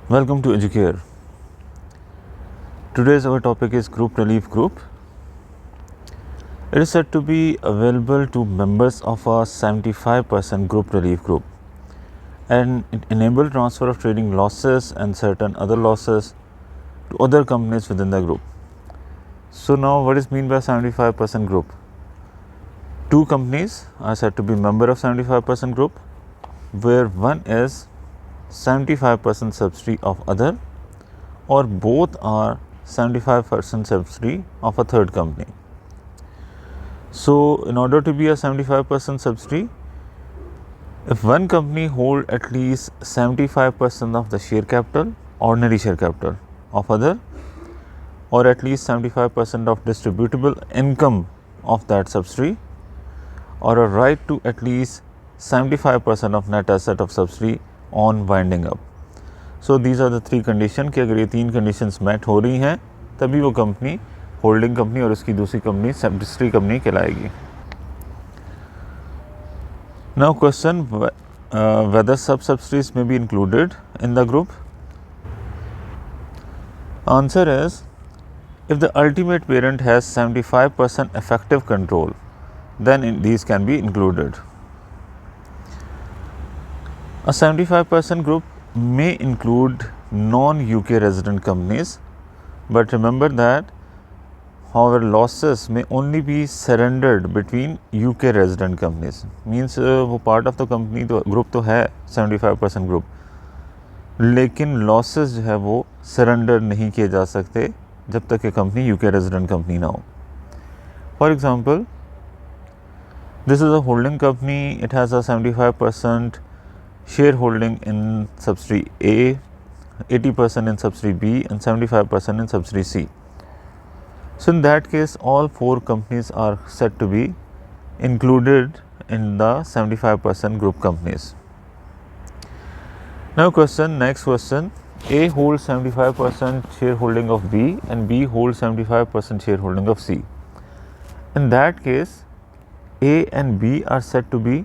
Welcome to Educare. Today's our topic is Group Relief Group. It is said to be available to members of a 75% Group Relief Group, and it enables transfer of trading losses and certain other losses to other companies within the group. So now what is meant by 75% group? Two companies are said to be member of 75% group, where one is 75% subsidiary of other, or both are 75% subsidiary of a third company. So in order to be a 75% subsidiary, if one company hold at least 75% of the share capital, ordinary share capital of other, or at least 75% of distributable income of that subsidiary, or a right to at least 75% of net asset of subsidiary on winding up. So these are the three condition कि अगर ये तीन conditions met हो रही हैं तभी वो company holding company और उसकी दूसरी कंपनी सब्सिडियरी कंपनी कहलाएगी. Now question, whether sub-subsidiaries may be included in the group. Answer is, if the ultimate parent has 75% effective control, then these can be included. A 75% group may include non-UK resident companies, but remember that however losses may only be surrendered between UK resident companies. Means वो part of the company तो group तो है 75% group, लेकिन losses जो है वो surrender नहीं किए जा सकते जब तक ये company UK resident company ना हो. For example, this is a holding company. It has a 75% shareholding in subsidiary A, 80% in subsidiary B, and 75% in subsidiary C. So in that case, all four companies are said to be included in the 75% group companies. Now next question, A holds 75% shareholding of B and B holds 75% shareholding of C. In that case, A and B are said to be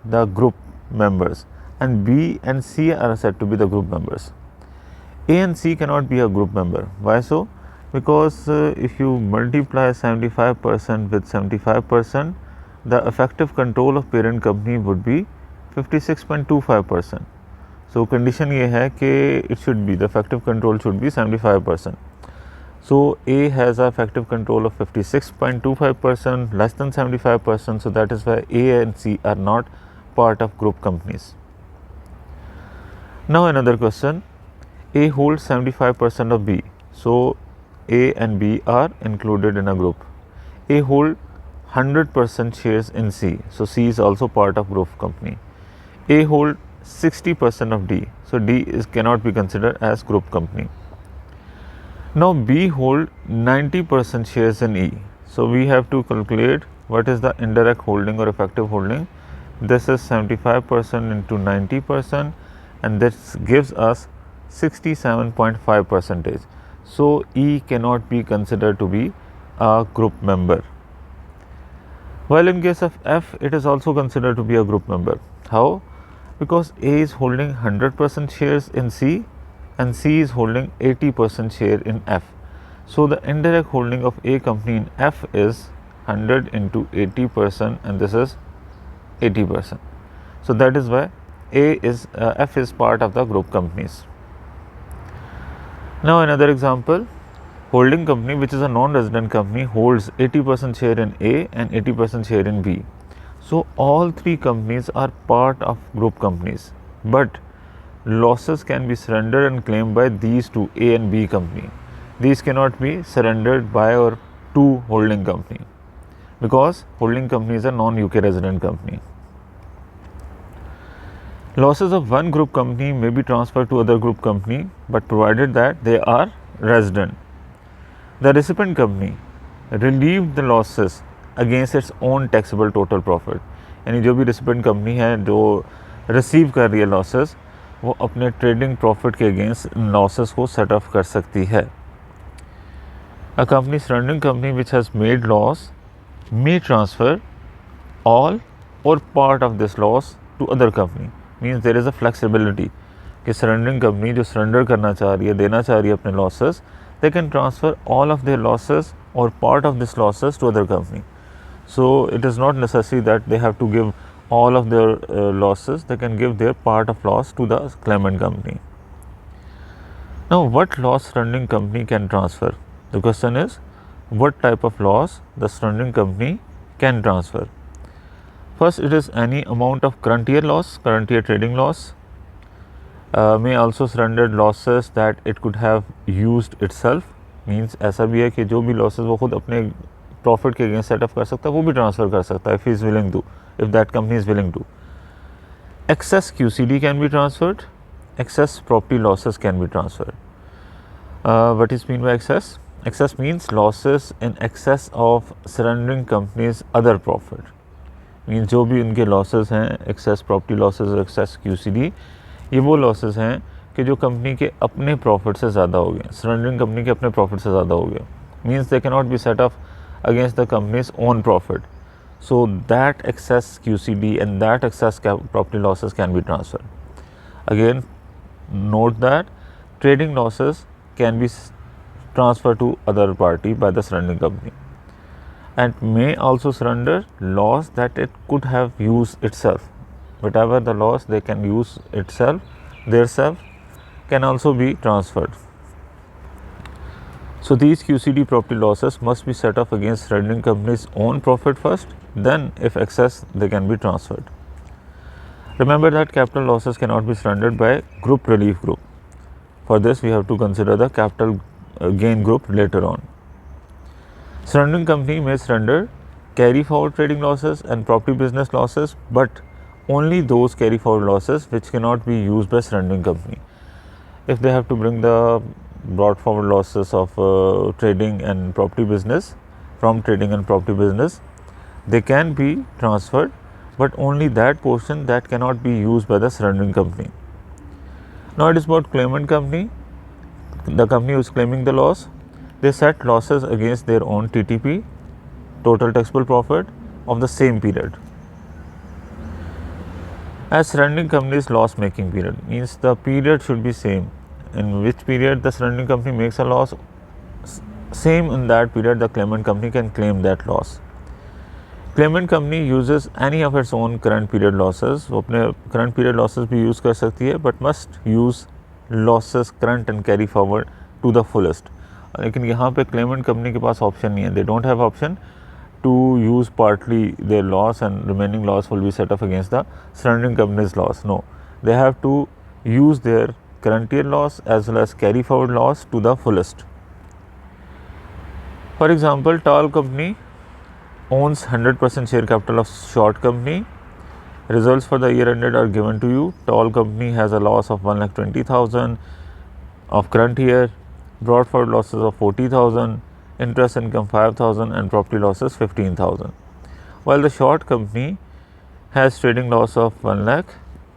the group members, and B and C are said to be the group members. A and C cannot be a group member. Why so? Because if you multiply 75% with 75%, the effective control of parent company would be 56.25%. So condition ये है कि it should be, the effective control should be 75%. So A has a effective control of 56.25%, less than 75%. So that is why A and C are not part of group companies. Now another question, A holds 75% of B. So A and B are included in a group. A holds 100% shares in C. So C is also part of group company. A holds 60% of D. So D cannot be considered as group company. Now B holds 90% shares in E. So we have to calculate what is the indirect holding or effective holding. This is 75% into 90%, and this gives us 67.5%. So E cannot be considered to be a group member. While in case of F, it is also considered to be a group member. How? Because A is holding 100% shares in C and C is holding 80% share in F. So the indirect holding of A company in F is 100 into 80%, and this is 80%. So that is why F is part of the group companies. Now another example, holding company, which is a non-resident company, holds 80% share in A and 80% share in B. So all three companies are part of group companies, but losses can be surrendered and claimed by these two, A and B company. These cannot be surrendered by or to holding company, because holding company is a non-UK resident company. Losses of one group company may be transferred to other group company, but provided that they are resident. The recipient company relieved the losses against its own taxable total profit. यानी जो भी recipient company है जो receive कर रही है losses, वो अपने trading profit के against losses को set off कर सकती है. A company surrendering company which has made loss may transfer all or part of this loss to other company. Means there is a flexibility. कि surrendering company जो surrender करना चाह रही है, देना चाह रही है अपने losses, they can transfer all of their losses or part of this losses to other company. So it is not necessary that they have to give all of their losses. They can give their part of loss to the claimant company. Now, what loss surrendering company can transfer? The question is, what type of loss the surrendering company can transfer? First, it is any amount of current year loss, current year trading loss. May also surrender losses that it could have used itself. Means ऐसा भी है कि जो भी losses वो खुद अपने profit के अगेंस्ट सेटअप कर सकता है, वो भी ट्रांसफ़र कर सकता है if he is willing to, if that company is willing to. Excess QCD can be transferred. Excess property losses can be transferred. What is mean by excess? Excess means losses in excess of surrendering company's other profit. Means जो भी उनके losses हैं, excess property losses और excess QCD, ये वो losses हैं कि जो कंपनी के अपने प्रॉफिट से ज़्यादा हो गए, सरेंडरिंग कंपनी के अपने प्रॉफिट से ज़्यादा हो गए. Means they can not be set off against the companies own profit. So that excess QCD and that excess property losses can be transfer. Again note that trading losses can be transfer to other party by the surrendering company and may also surrender loss that it could have used itself. Whatever the loss they can use itself, theirself, can also be transferred. So these QCD property losses must be set off against surrendering company's own profit first, then if excess they can be transferred. Remember that capital losses cannot be surrendered by group relief group. For this we have to consider the capital gain group later on. Surrendering company may surrender carry forward trading losses and property business losses, but only those carry forward losses which cannot be used by surrendering company. If they have to bring the brought forward losses of trading and property business, from trading and property business, they can be transferred, but only that portion that cannot be used by the surrendering company. Now it is about claimant company. The company who is claiming the loss, they set losses against their own TTP, total taxable profit, of the same period. As surrendering company's loss making period, means the period should be same. In which period the surrendering company makes a loss, same in that period the claimant company can claim that loss. Claimant company uses any of its own current period losses. वो अपने current period losses भी use कर सकती है, but must use losses current and carry forward to the fullest. लेकिन यहाँ पे claimant company के पास option नहीं है. They don't have option to use partly their loss and remaining loss will be set off against the surrendering company's loss. No, they have to use their current year loss as well as carry forward loss to the fullest. For example, Tall company owns 100% share capital of short company. Results for the year ended are given to you. Tall company has a loss of 1,20,000 of current year, brought forward losses of 40,000, interest income 5,000 and property losses 15,000. While the short company has trading loss of 1 lakh,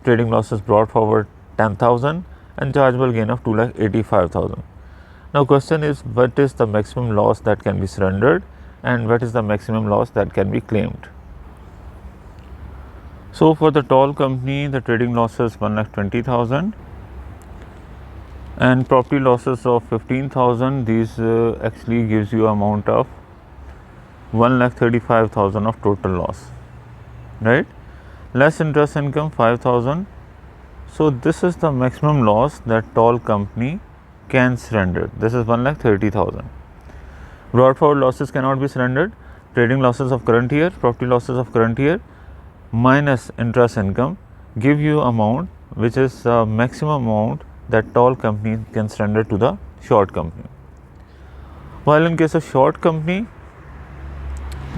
trading losses brought forward 10,000 and chargeable gain of 2,85,000. Now question is, what is the maximum loss that can be surrendered and what is the maximum loss that can be claimed? So for the Tall company, the trading losses 1,20,000 and property losses of 15,000. These actually gives you amount of 1,35,000 of total loss, right? Less interest income 5,000. So this is the maximum loss that Tall company can surrender. This is 1,30,000. Brought forward losses cannot be surrendered. Trading losses of current year, property losses of current year minus interest income give you amount which is the maximum amount that Tall company can surrender to the short company. While in case of short company,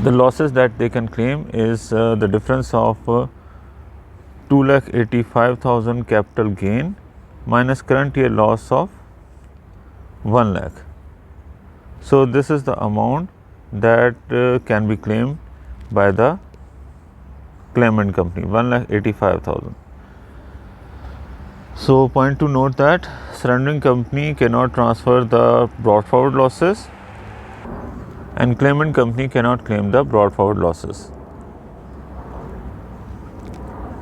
the losses that they can claim is the difference of 2,85,000 capital gain minus current year loss of 1 lakh. So this is the amount that can be claimed by the claimant company, 1,85,000. So point to note that surrendering company cannot transfer the brought forward losses and claimant company cannot claim the brought forward losses.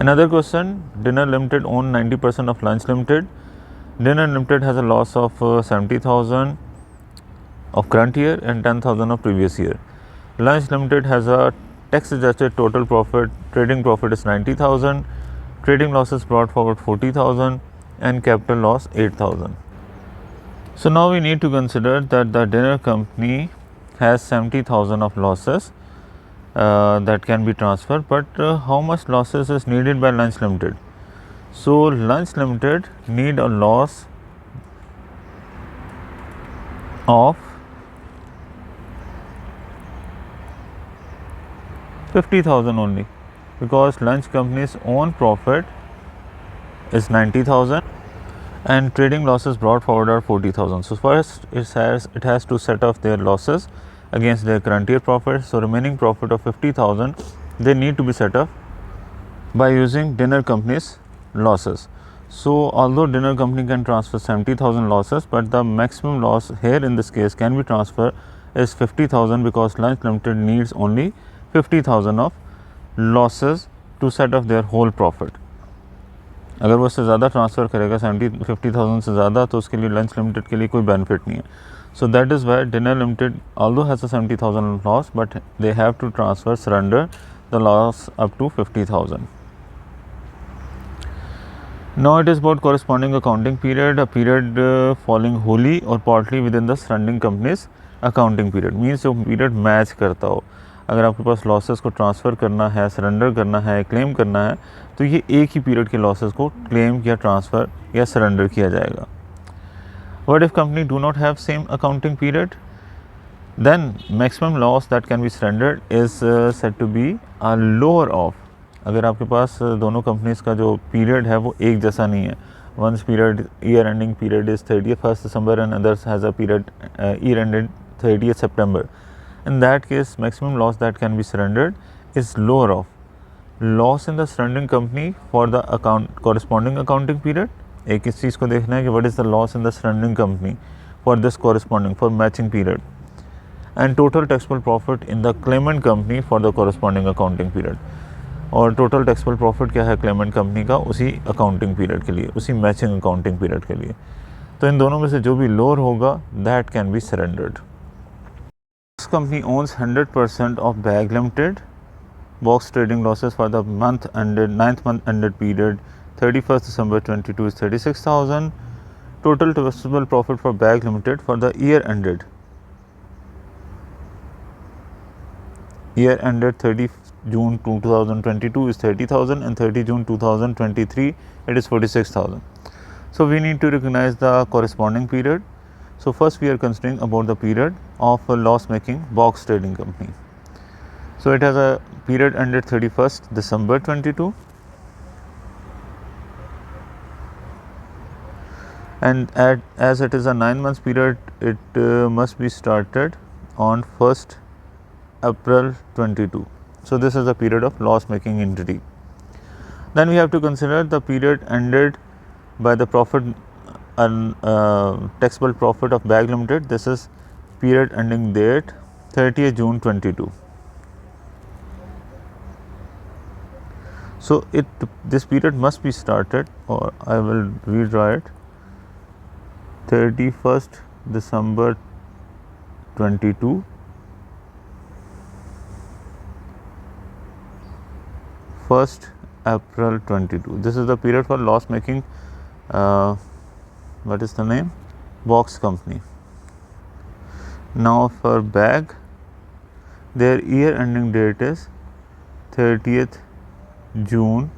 Another question, Dinner Limited own 90% of Lunch Limited. Dinner Limited has a loss of 70,000 of current year and 10,000 of previous year. Lunch Limited has a tax adjusted total profit, trading profit is 90,000, trading losses brought forward 40,000 and capital loss 8,000. So now we need to consider that the dinner company has 70,000 of losses that can be transferred, but how much losses is needed by Lunch Limited? So Lunch Limited need a loss of 50,000 only, because lunch company's own profit is 90,000 and trading losses brought forward are 40,000. So first it has to set off their losses against their current year profit. So remaining profit of 50,000 they need to be set off by using dinner company's losses. So although dinner company can transfer 70,000 losses, but the maximum loss here in this case can be transferred is 50,000, because Lunch Limited needs only 50,000 of losses to set off their whole profit. अगर वो उससे ज़्यादा transfer करेगा 50,000 से ज़्यादा, तो उसके लिए लंच लिमिटेड के लिए कोई बेनिफिट नहीं है. So that is why Dinner limited although has a 70,000 loss, but they have to transfer surrender the loss up to 50,000. Now it is about corresponding accounting period, a period falling wholly or partly within the surrounding company's accounting period. Means जो period match करता हो. अगर आपके पास losses को transfer करना है, surrender करना है, क्लेम करना है, तो ये एक ही पीरियड के लॉसेस को क्लेम या ट्रांसफ़र या सरेंडर किया जाएगा. What if company do not have same accounting period? Then maximum loss that can be surrendered is said to be a lower of. अगर आपके पास दोनों कंपनीज़ का जो पीरियड है वो एक जैसा नहीं है, ones period year ending period is 31st December and others has a period year ended 30th September. In that case, maximum loss that can be surrendered is lower of loss in the surrendering company for the corresponding accounting period. एक इस चीज़ को देखना है कि what is the loss in the surrendering company for this corresponding for matching period, and total taxable profit in the claimant company for the corresponding accounting period. और total taxable profit क्या है Clement company का उसी accounting period के लिए, उसी matching accounting period के लिए. तो इन दोनों में से जो भी लोअर होगा that can be surrendered. Box company owns 100% of Bag Limited. Box trading losses for the month ended 9th month ended period 31st December 22 is 36,000. Total taxable profit for Bag Limited for the year ended 30 June 2022 is 30,000 and 30 June 2023 it is 46,000. So we need to recognize the corresponding period. So first we are considering about the period of a loss making box trading company. So it has a period ended 31st December 22 and as it is a 9 months period, it must be started on 1st April 22. So this is the period of loss making entity. Then we have to consider the period ended by the profit and taxable profit of Bag Limited. This is period ending date 30th June 22. So this period must be started, or I will redraw it, 31st December 22 1st April 22. This is the period for loss making what is the name, box company. Now for Bag, their year ending date is 30th June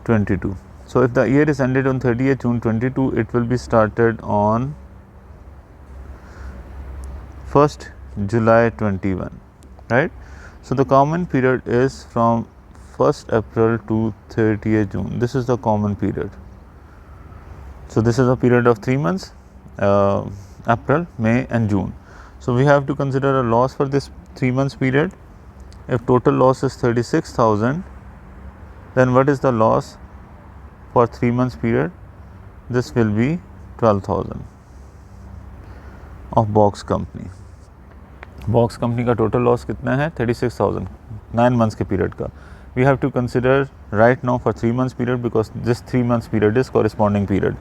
22. So if the year is ended on 30th June 22, it will be started on 1st July 21, right? So the common period is from 1st April to 30th June. This is the common period. So this is a period of 3 months, April, May and June. So we have to consider a loss for this 3 months period. If total loss is 36,000, then what is the loss for 3 months period? This will be 12,000 of box company. Box company का total loss कितना है 36,000 9 months के period का. we have to consider right now for 3 months period, because this 3 months period is corresponding period.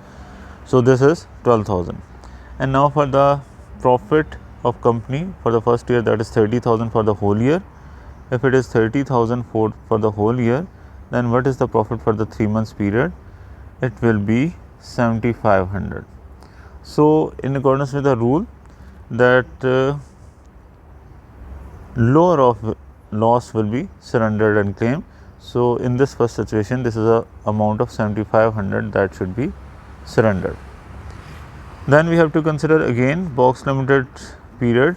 So this is 12,000. And now for the profit of company for the first year, that is 30,000 for the whole year. If it is 30,000 for the whole year, then what is the profit for the 3 months period? It will be 7,500. So in accordance with the rule that lower of loss will be surrendered and claimed. So in this first situation, this is a amount of 7,500 that should be surrendered. Then we have to consider again Box Limited period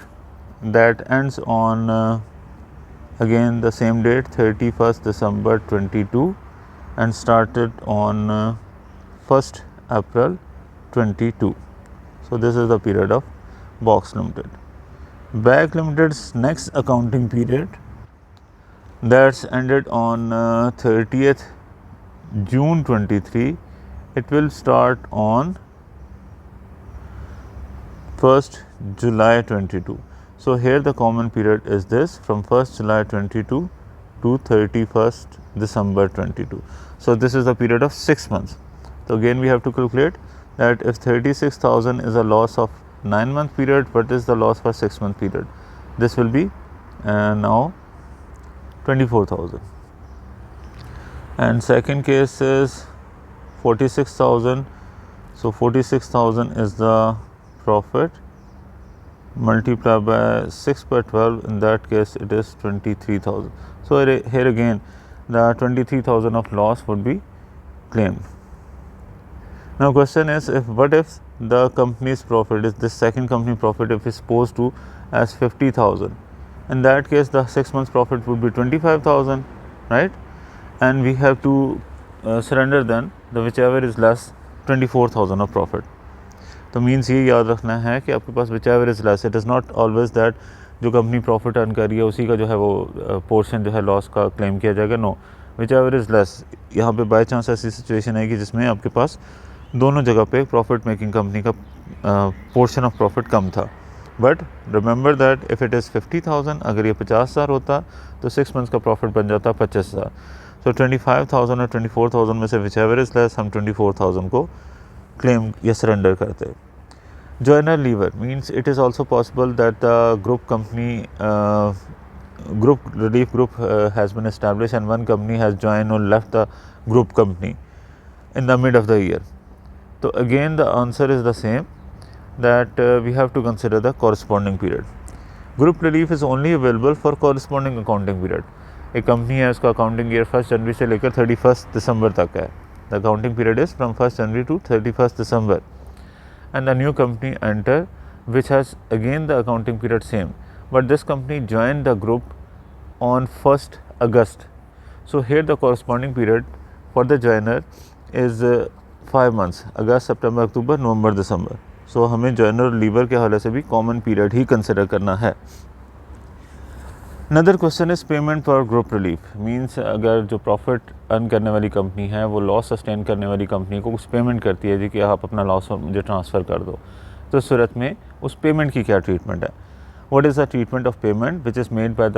that ends on again the same date, 31st December 22, and started on 1st April 22. So this is the period of Box Limited. BAC Limited's next accounting period, that's ended on 30th June 23. It will start on 1st July 22. So here the common period is this, from 1st July 22 to 31st December 22. So this is the period of 6 months. So again we have to calculate that if 36,000 is a loss of 9-month period, what is the loss for 6-month period? This will be now 24,000. And second case is 46,000. So 46,000 is the profit, multiply by 6 by 12, in that case it is 23,000. So here again the 23,000 of loss would be claimed. Now question is, what if the company's profit is this second company profit, if is supposed to as 50,000, in that case the 6 months profit would be 25,000, right? And we have to surrender then the whichever is less, 24,000 of profit. तो means ये याद रखना है कि आपके पास whichever is less, it is not always that जो company profit earn कर रही है उसी का जो है वो पोर्शन जो है लॉस का क्लेम किया जाएगा. No, whichever is less. यहाँ पे बाई चांस ऐसी सिचुएशन आएगी जिसमें आपके पास दोनों जगह पे प्रॉफिट मेकिंग कंपनी का पोर्शन ऑफ प्रॉफिट कम था. But remember that if it is 50,000, अगर ये 50,000 होता तो 6 मंथ्स का प्रॉफिट बन जाता 25,000. सो 25,000 और 24,000 में से whichever is less, हम 24,000 को क्लेम या सरेंडर करते. Joiner lever means it is also possible that the group company relief group has been established and one company has joined or left the group company in the mid of the year. So again the answer is the same, that we have to consider the corresponding period. Group relief is only available for corresponding accounting period. एक company है, उसका accounting year 1 जनवरी से लेकर 31 दिसंबर तक है. The accounting period is from 1 January to 31 December. And the new company enter, which has again the accounting period same, but this company joined the group on 1st August. So here the corresponding period for the joiner is 5 months, August, September, October, November, December. So हमें joiner lever के हवाले से भी common period ही consider करना है. Another question is payment for group relief. Means अगर जो profit earn करने वाली कंपनी है वो लॉस सस्टेन करने वाली कंपनी को कुछ पेमेंट करती है जी कि आप अपना लॉस मुझे ट्रांसफ़र कर दो, तो इस सूरत में उस पेमेंट की क्या ट्रीटमेंट है? What is the treatment of payment which is made by the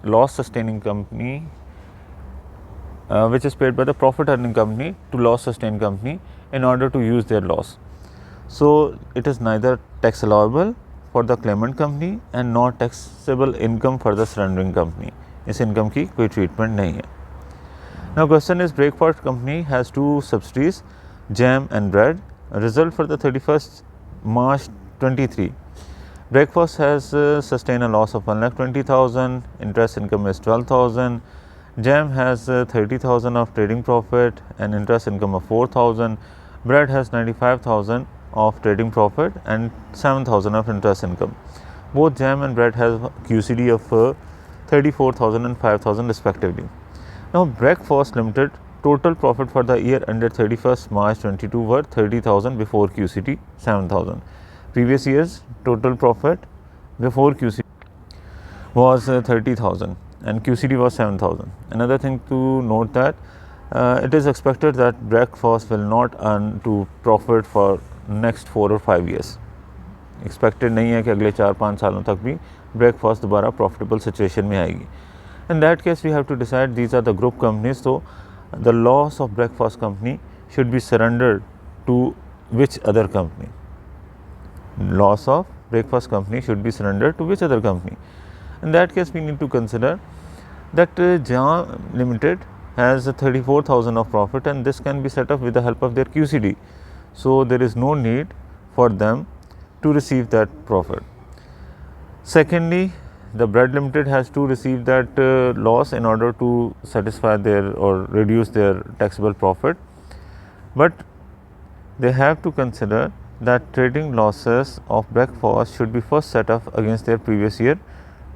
loss sustaining company which is paid by the profit earning company to loss sustained company in order to use their loss. So it is neither tax allowable for the claimant company and not taxable income for the surrendering company. इस income की कोई treatment नहीं है. Now question is, breakfast company has 2 subsidiaries, jam and bread. Result for the 31st March 23. Breakfast has sustained a loss of 1,20,000. Interest income is 12,000. Jam has 30,000 of trading profit and interest income of 4,000. Bread has 95,000 of trading profit and 7,000 of interest income. Both jam and bread have QCD of 34,000 and 5,000 respectively. Now Breakfast Limited total profit for the year ended 31st March 22 were 30,000 before QCD 7,000. Previous year's total profit before QCD was 30,000 and QCD was 7,000. Another thing to note that it is expected that Breakfast will not earn to profit for next 4 or 5 years. Expected नहीं है कि अगले 4-5 सालों तक भी Breakfast दोबारा profitable situation में आएगी. In that case, we have to decide these are the group companies. So, the loss of breakfast company should be surrendered to which other company? Loss of breakfast company should be surrendered to which other company? In that case, we need to consider that Jam Limited has 34,000 of profit, and this can be set up with the help of their QCD. So, there is no need for them to receive that profit. Secondly, the Bread Limited has to receive that loss in order to satisfy their or reduce their taxable profit, but they have to consider that trading losses of breakfast should be first set off against their previous year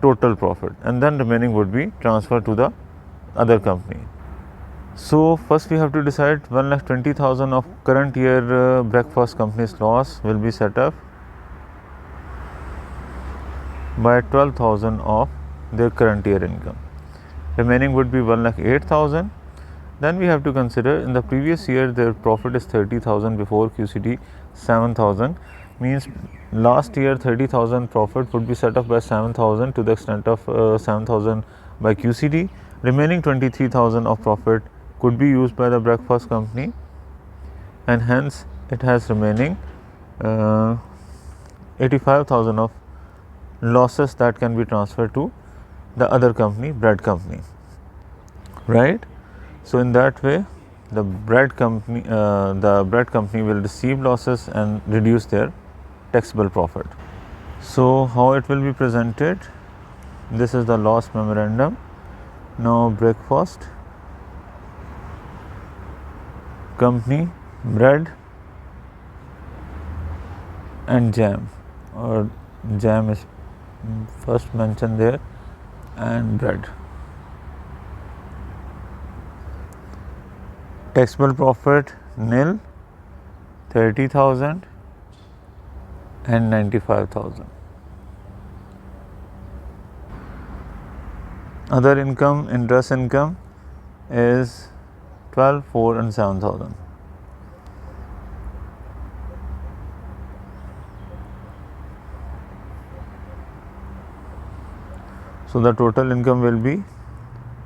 total profit, and then remaining would be transferred to the other company. So, first we have to decide 1,20,000 of current year breakfast company's loss will be set up by 12,000 of their current year income. Remaining would be 1,08,000. Then we have to consider in the previous year their profit is 30,000 before QCD 7,000, means last year 30,000 profit would be set off by 7,000 to the extent of 7,000 by QCD. Remaining 23,000 of profit could be used by the breakfast company, and hence it has remaining 85,000 of losses that can be transferred to the other company, bread company, right? So, in that way the bread company will receive losses and reduce their taxable profit. So, how it will be presented? This is the loss memorandum. Now, breakfast company, bread and jam, or jam is first mentioned there, and bread. Taxable profit nil, 30,000 and 95,000. Other income, interest income is 12, 4 and 7,000. So, the total income will be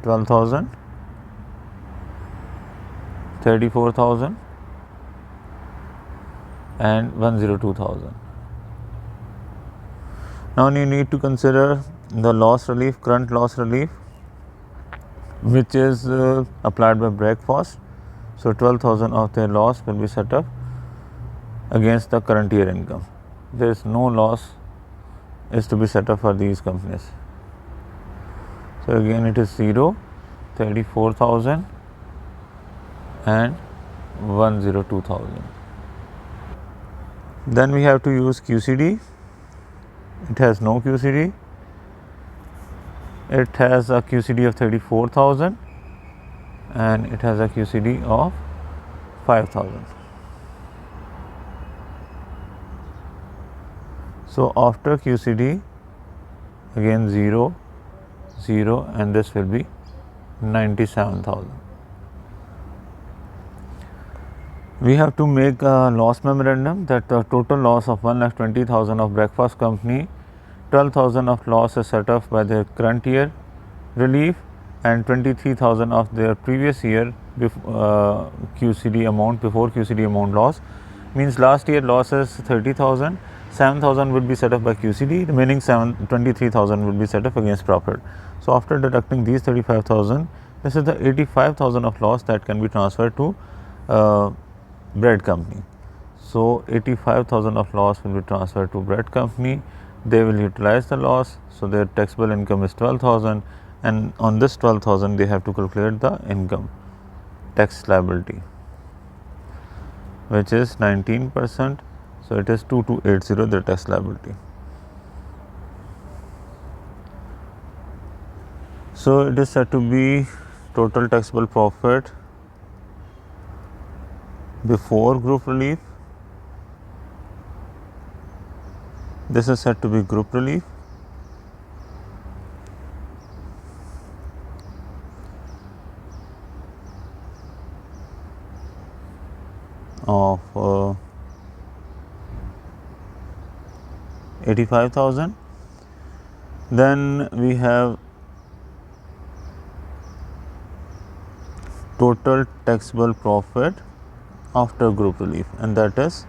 12,000, 34,000 and 102,000. Now, you need to consider the loss relief, current loss relief, which is applied by breakfast. So, 12,000 of their loss will be set up against the current year income. There is no loss is to be set up for these companies. So, again it is 0, 34,000 and 102,000. Then we have to use QCD. It has no QCD. It has a QCD of 34,000 and it has a QCD of 5,000. So, after QCD again 0, 0 and this will be 97,000. We have to make a loss memorandum that the total loss of 1,20,000 of breakfast company, 12,000 of loss is set off by their current year relief and 23,000 of their previous year QCD amount, before QCD amount loss, means last year loss is 30,000, 7,000 would be set up by QCD, remaining 23,000 would be set up against profit. So, after deducting these 35,000, this is the 85,000 of loss that can be transferred to bread company. So, 85,000 of loss will be transferred to bread company. They will utilize the loss. So, their taxable income is 12,000, and on this 12,000 they have to calculate the income tax liability, which is 19%. So, it is 2280 their tax liability. So, it is said to be total taxable profit before group relief. This is said to be group relief. Of 85,000. Then we have total taxable profit after group relief, and that is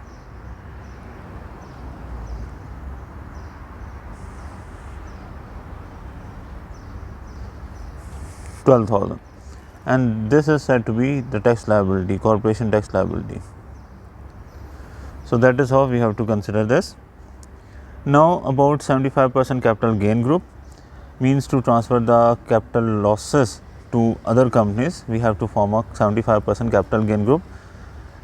12,000, and this is said to be the tax liability, corporation tax liability. So that is how we have to consider this. Now about 75% capital gain group means to transfer the capital losses to other companies. We have to form a 75% capital gain group.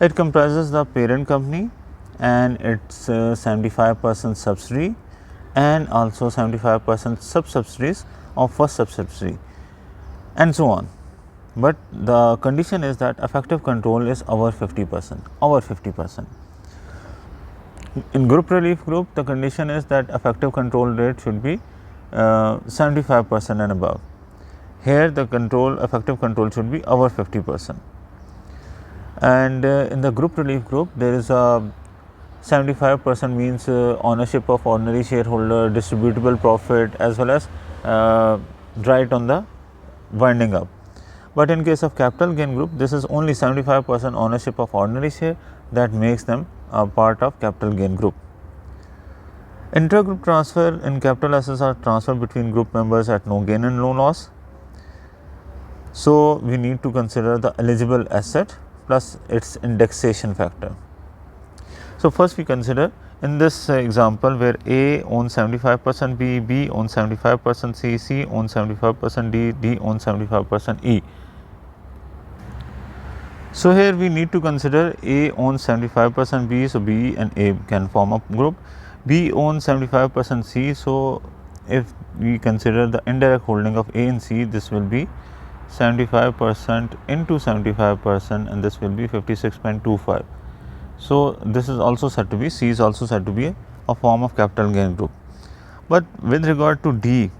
It comprises the parent company and its 75% subsidiary and also 75% sub-subsidiaries of first subsidiary and so on. But the condition is that effective control is over 50%. In group relief group, the condition is that effective control rate should be 75% and above. Here the effective control should be over 50%. And in the group relief group, there is a 75% means ownership of ordinary shareholder, distributable profit, as well as right on the winding up. But in case of capital gain group, this is only 75% ownership of ordinary share that makes them a part of capital gain group. Inter-group transfer in capital assets are transferred between group members at no gain and no loss. So we need to consider the eligible asset plus its indexation factor. So first we consider in this example where A owns 75% B, B owns 75% C, C owns 75% D, D owns 75% E. So here we need to consider A owns 75% B, so B and A can form a group. B owns 75% C, so if we consider the indirect holding of A and C, this will be 75% into 75%, and this will be 56.25. So this is also said to be, C is also said to be a form of capital gain group. But with regard to D,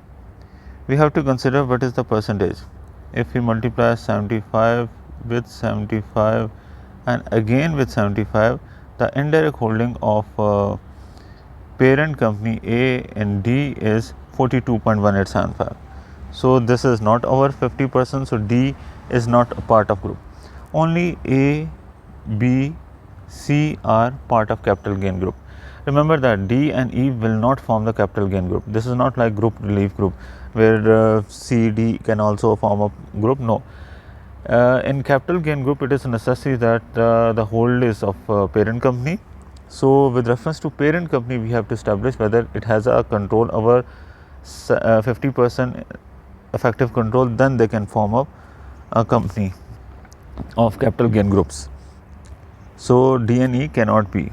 we have to consider what is the percentage. If we multiply 75 with 75 and again with 75, the indirect holding of parent company A and D is 42.1875. So this is not over 50%, so D is not a part of group. Only A, B, C are part of capital gain group. Remember that D and E will not form the capital gain group. This is not like group relief group where C, D can also form a group. No. In capital gain group, it is a necessary that the hold is of parent company. So with reference to parent company, we have to establish whether it has a control over 50% effective control, then they can form a company of capital gain groups. So D and E cannot be.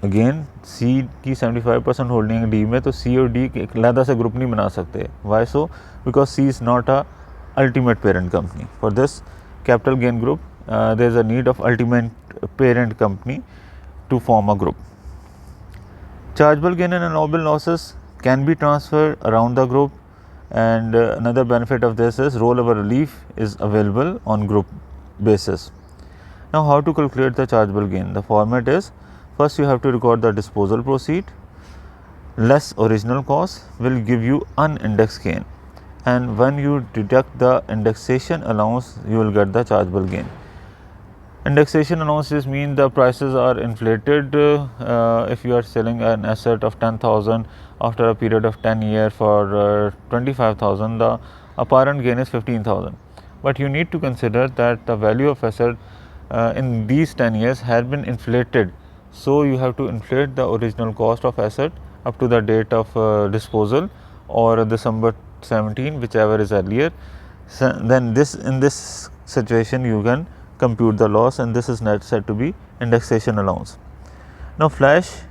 Again, C की 75% holding D में, तो C और D एक अलग से group नहीं बना सकते. Why so? Because C is not a ultimate parent company. For this capital gain group, there is a need of ultimate parent company to form a group. Chargeable gain and allowable losses can be transferred around the group, and another benefit of this is rollover relief is available on group basis. Now how to calculate the chargeable gain? The format is, first you have to record the disposal proceed less original cost will give you unindexed gain, and when you deduct the indexation allowance, you will get the chargeable gain. Indexation allowances mean the prices are inflated. If you are selling an asset of 10,000 after a period of 10 years for 25,000, the apparent gain is 15,000. But you need to consider that the value of asset in these 10 years has been inflated. So you have to inflate the original cost of asset up to the date of disposal or December 17, whichever is earlier. So then in this situation you can compute the loss, and this is not said to be indexation allowance. Now Flash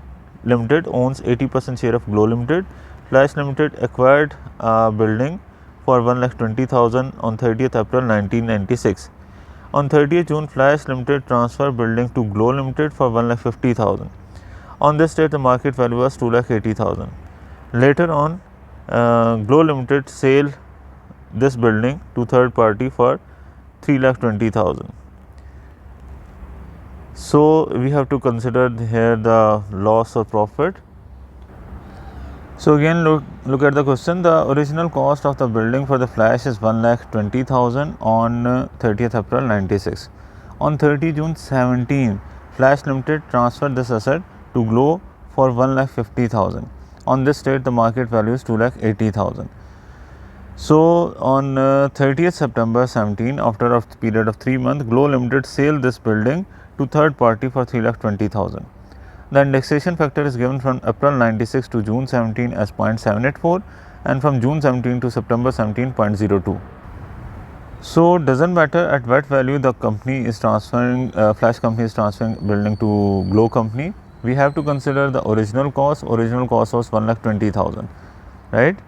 Limited owns 80% share of Glow Limited. Flash Limited acquired a building for 1,20,000 on 30th April 1996. On 30th June, Flash Limited transferred building to Glow Limited for 1,50,000. On this date, the market value was 2,80,000. Later on, Glow Limited sale this building to third party for 3,20,000. So we have to consider here the loss or profit. So again, look at the question. The original cost of the building for the flash is 1,20,000 on 30th April 96. On 30 June 17, Flash Limited transferred this asset to Glow for 1,50,000. On this date, the market value is 2,80,000. So on 30th September 17, after a period of 3 months, Glow Limited sold this building to third party for 3,20,000. The indexation factor is given from April 96 to June 17 as 0.784 and from June 17 to September 17 0.02. So doesn't matter at what value the company is transferring, Flash company is transferring building to Glow company. We have to consider the original cost. Original cost was 1,20,000, right?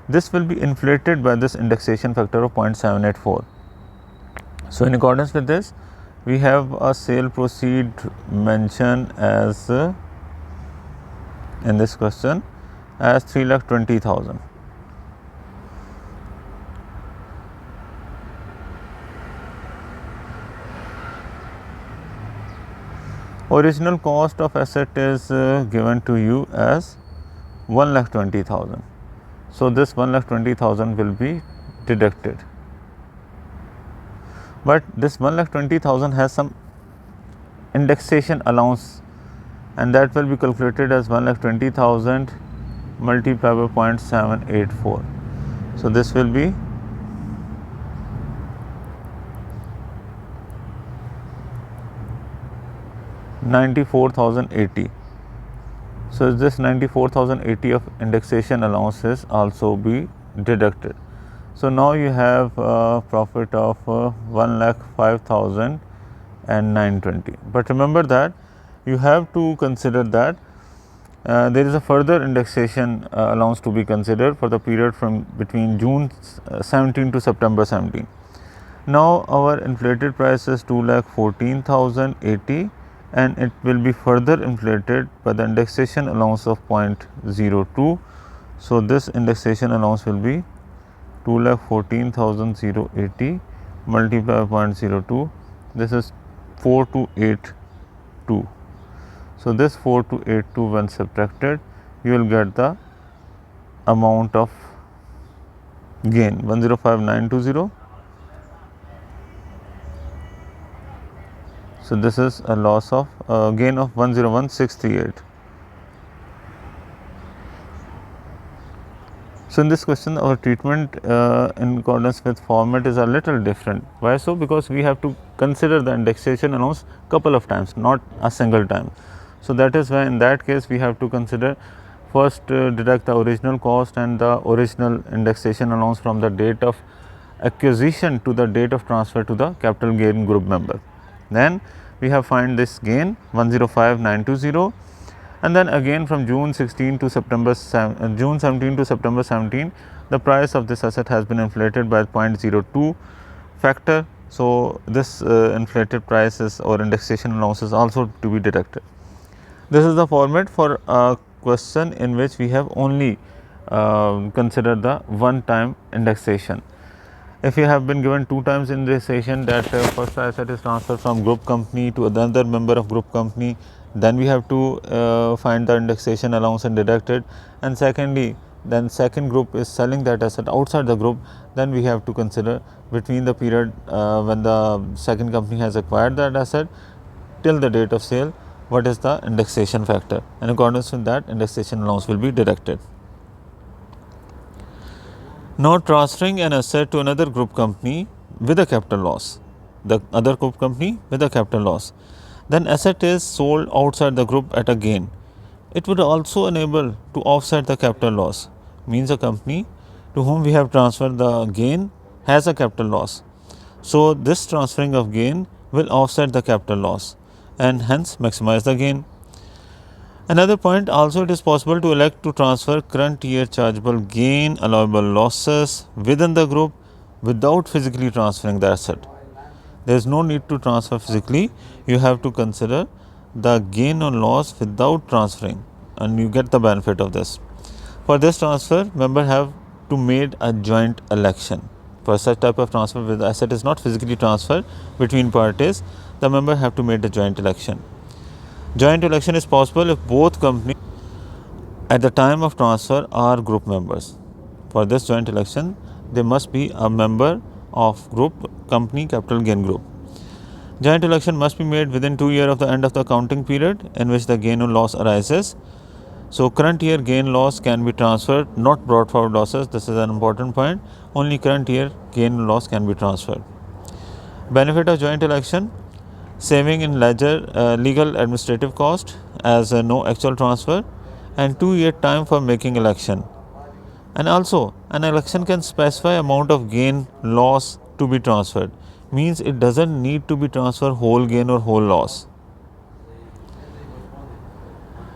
This will be inflated by this indexation factor of 0.784. So in accordance with this, we have a sale proceed mentioned as in this question as 3,20,000. Original cost of asset is given to you as 1,20,000. So this 1,20,000 will be deducted. But this 1,20,000 has some indexation allowance, and that will be calculated as 1,20,000 multiplied by 0.784. So this will be 94,080. So this 94,080 of indexation allowances also be deducted. So now you have a profit of 1,05,920. But remember that you have to consider that there is a further indexation allowance to be considered for the period from between June 17 to September 17. Now our inflated price is 2,14,080 and it will be further inflated by the indexation allowance of 0.02. So this indexation allowance will be 2,14,080 multiplied by 0.02. This is 4282. So this 4282 when subtracted, you will get the amount of gain 105,920. So this is a loss of gain of 101,638. So in this question, our treatment in accordance with format is a little different. Why so? Because we have to consider the indexation allowance couple of times, not a single time. So that is why in that case we have to consider first deduct the original cost and the original indexation allowance from the date of acquisition to the date of transfer to the capital gain group member. Then we have find this gain 105,920. And then again from June 16 to June 17 to September 17, the price of this asset has been inflated by 0.02 factor. So this inflated prices or indexation allowance is also to be deducted. This is the format for a question in which we have only considered the one time indexation. If you have been given two times indexation, that first asset is transferred from group company to another member of group company, then we have to find the indexation allowance and deduct it. And secondly, then second group is selling that asset outside the group, then we have to consider between the period when the second company has acquired that asset till the date of sale, what is the indexation factor. In accordance with that, indexation allowance will be deducted. Now transferring an asset to another group company with a capital loss, the other group company with a capital loss, then asset is sold outside the group at a gain. It would also enable to offset the capital loss, means a company to whom we have transferred the gain has a capital loss. So this transferring of gain will offset the capital loss and hence maximize the gain. Another point, also it is possible to elect to transfer current year chargeable gain, allowable losses within the group without physically transferring the asset. There is no need to transfer physically. You have to consider the gain or loss without transferring and you get the benefit of this. For this transfer, member have to made a joint election. For such type of transfer where the asset is not physically transferred between parties, the member have to make a joint election. Joint election is possible if both companies at the time of transfer are group members. For this joint election, they must be a member of group company capital gain group. Joint election must be made within 2 years of the end of the accounting period in which the gain or loss arises. So current year gain loss can be transferred, not brought forward losses. This is an important point. Only current year gain loss can be transferred. Benefit of joint election: saving in legal administrative cost as no actual transfer, and 2 year time for making election. And also an election can specify amount of gain loss to be transferred, means it doesn't need to be transferred whole gain or whole loss.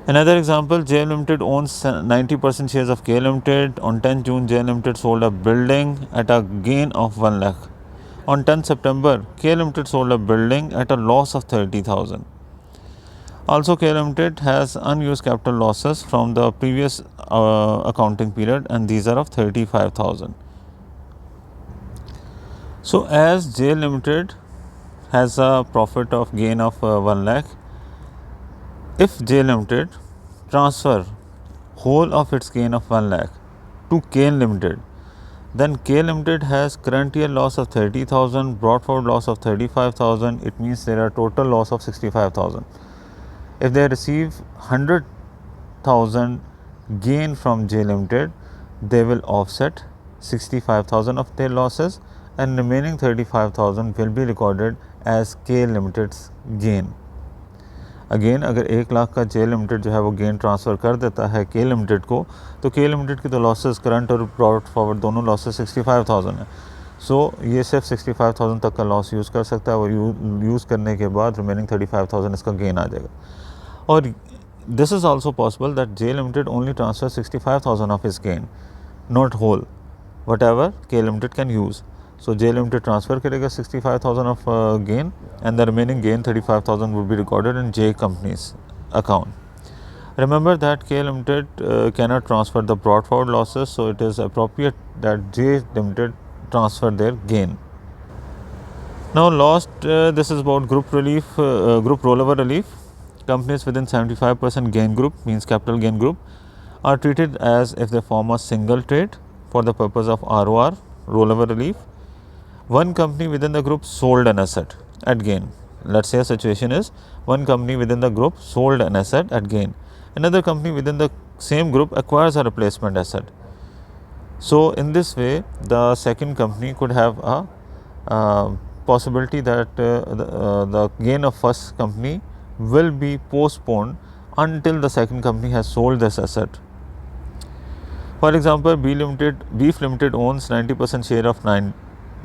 Another example, J Limited owns 90% shares of K Limited. On 10 June, J Limited sold a building at a gain of 1 lakh. On 10 September, K Limited sold a building at a loss of 30,000. Also, K Limited has unused capital losses from the previous accounting period, and these are of 35,000. So, as J Limited has a profit of gain of 1 lakh, if J Limited transfer whole of its gain of 1 lakh to K Limited, then K Limited has current year loss of 30,000, brought forward loss of 35,000. It means there are total loss of 65,000. If they receive 100,000 gain from J Limited, they will offset 65,000 of their losses, and remaining 35,000 will be recorded as K Limited's gain. Again अगर 1 लाख का जे limited जो है वो gain transfer कर देता है के limited को, तो के लिमिटेड की तो लॉसेस करंट और ब्रॉड फॉरवर्ड दोनों लॉसेस 65,000 है. सो ये सिर्फ 65,000 तक का लॉस यूज़ कर सकता है, और यूज़ करने के बाद रिमेनिंग 35,000 इसका गेन आ जाएगा. और this is also possible that J limited only transfer 65,000 of his gain, not whole, whatever K limited can use. So J Limited transfer करेगा 65,000 of gain, and the remaining gain 35,000 will be recorded in J Company's account. Remember that K Limited cannot transfer the brought forward losses, so it is appropriate that J Limited transfer their gain. Now this is about group relief, group rollover relief. Companies within 75% gain group, means capital gain group, are treated as if they form a single trade for the purpose of ROR, rollover relief. One company within the group sold an asset at gain. Let's say a situation is one company within the group sold an asset at gain. Another company within the same group acquires a replacement asset. So in this way, the second company could have a possibility that the gain of first company will be postponed until the second company has sold this asset. For example, Beef Limited owns 90% share of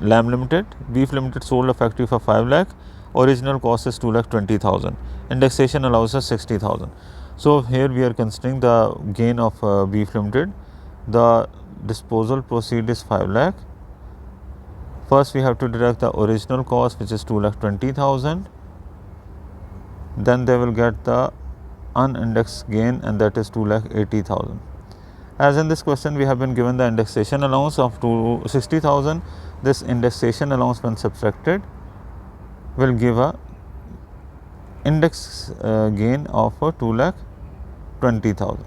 Lamb Limited. Beef Limited sold a factory for 5 lakh. Original cost is 2,20,000. Indexation allows us 60,000. So here we are considering the gain of Beef Limited. The disposal proceed is 5 lakh. First we have to deduct the original cost, which is 2,20,000. Then they will get the unindexed gain, and that is 2,80,000. As in this question, we have been given the indexation allowance of 60,000. This indexation allowance, when subtracted, will give a index gain of 2,20,000.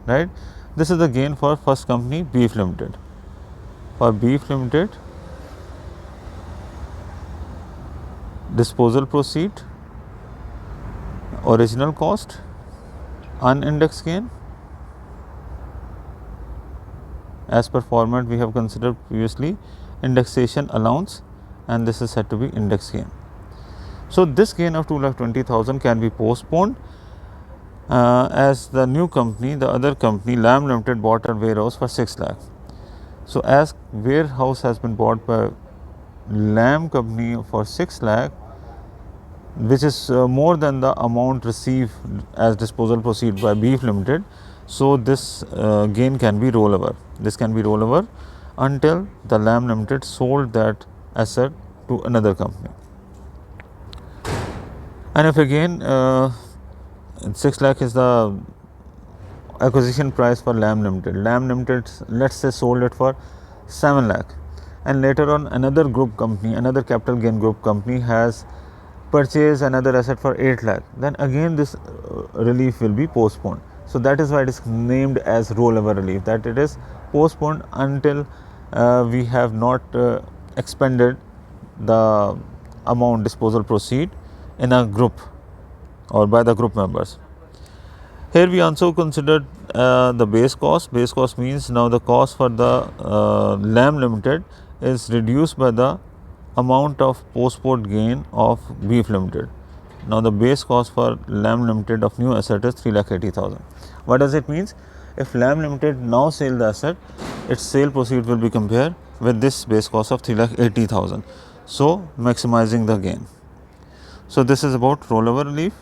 Right? This is the gain for first company, Beef Limited. For Beef Limited, disposal proceed, original cost, unindexed gain. As per format we have considered previously, indexation allowance, and this is said to be index gain. So this gain of 2,20,000 can be postponed as the new company, the other company, Lamb Limited, bought a warehouse for 6 lakh. So as warehouse has been bought by Lamb company for 6 lakh, which is more than the amount received as disposal proceed by Beef Limited, so this gain can be rollover. This can be rollover until the Lamb Limited sold that asset to another company. And if again 6 lakh is the acquisition price for Lamb Limited, Lamb Limited, let's say, sold it for 7 lakh, and later on another group company, another capital gain group company has purchased another asset for 8 lakh, then again this relief will be postponed. So that is why it is named as rollover relief, that it is postponed until we have not expended the amount disposal proceed in a group or by the group members. Here we also considered the base cost. Base cost means now the cost for the LAM Limited is reduced by the amount of postponed gain of Beef Limited. Now the base cost for LAM Limited of new asset is 3,80,000. What does it mean? If LAM Limited now sell the asset, its sale proceed will be compared with this base cost of 3,80,000. So maximizing the gain. So this is about rollover relief.